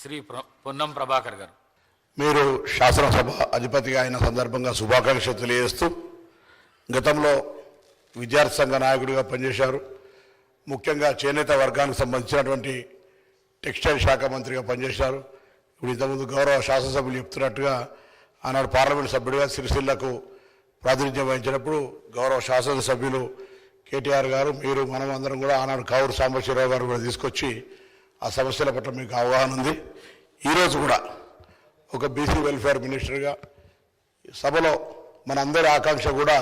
శ్రీ పొన్నం ప్రభాకర్ గారు. మీరు శాసనసభ అధిపతిగా అయిన సందర్భంగా శుభాకాంక్షలు తెలియజేస్తూ గతంలో విద్యార్థి సంఘ నాయకుడిగా పనిచేశారు. ముఖ్యంగా చేనేత వర్గానికి సంబంధించినటువంటి టెక్స్టైల్ శాఖ మంత్రిగా పనిచేశారు. ఇప్పుడు ఇంతకుముందు గౌరవ శాసనసభ్యులు చెప్తున్నట్టుగా ఆనాడు పార్లమెంట్ సభ్యుడిగా సిరిసిల్లకు ప్రాతినిధ్యం వహించినప్పుడు గౌరవ శాసనసభ్యులు కేటీఆర్ గారు, మీరు మనం అందరం కూడా ఆనాడు కావూరు సాంబశివరావు గారు కూడా తీసుకొచ్చి ఆ సమస్యల పట్ల మీకు అవగాహన ఉంది. ఈరోజు కూడా ఒక బీసీ వెల్ఫేర్ మినిస్టర్గా సభలో మనందరి ఆకాంక్ష కూడా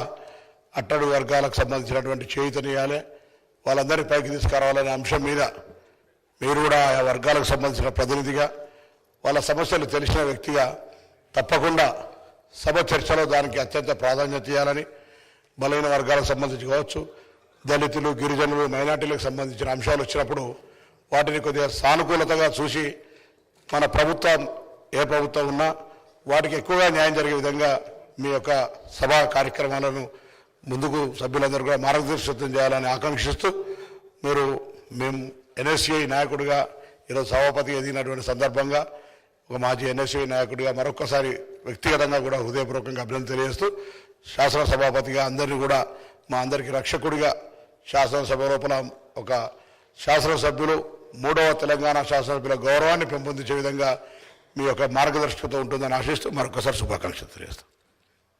అట్టడుగు వర్గాలకు సంబంధించినటువంటి చేయూతనియాలి, వాళ్ళందరినీ పైకి తీసుకురావాలనే అంశం మీద మీరు కూడా ఆ వర్గాలకు సంబంధించిన ప్రతినిధిగా, వాళ్ళ సమస్యలు తెలిసిన వ్యక్తిగా తప్పకుండా సభ చర్చలో దానికి అత్యంత ప్రాధాన్యత ఇవ్వాలని, బలైన వర్గాలకు సంబంధించి కావచ్చు, దళితులు, గిరిజనులు, మైనార్టీలకు సంబంధించిన అంశాలు వచ్చినప్పుడు వాటిని కొద్దిగా సానుకూలతగా చూసి మన ప్రభుత్వం ఏ ప్రభుత్వం ఉన్నా వాటికి ఎక్కువగా న్యాయం జరిగే విధంగా మీ యొక్క సభా కార్యక్రమాలను ముందుకు సభ్యులందరూ కూడా మార్గదర్శకత్వం చేయాలని ఆకాంక్షిస్తూ, మేము ఎన్ఎస్సీఐ నాయకుడిగా ఈరోజు సభాపతిగా ఎదిగినటువంటి సందర్భంగా ఒక మాజీ ఎన్ఎస్సీఐ నాయకుడిగా మరొకసారి వ్యక్తిగతంగా కూడా హృదయపూర్వకంగా అభినందన తెలియజేస్తూ, శాసనసభాపతిగా అందరినీ కూడా మా అందరికీ రక్షకుడిగా శాసనసభ లోపల ఒక శాసనసభ్యులు 3వ తెలంగాణ శాసనసభ్యుల గౌరవాన్ని పెంపొందించే విధంగా మీ యొక్క మార్గదర్శకత ఉంటుందని ఆశిస్తూ మరొకసారి శుభాకాంక్షలు తెలియజేస్తాం.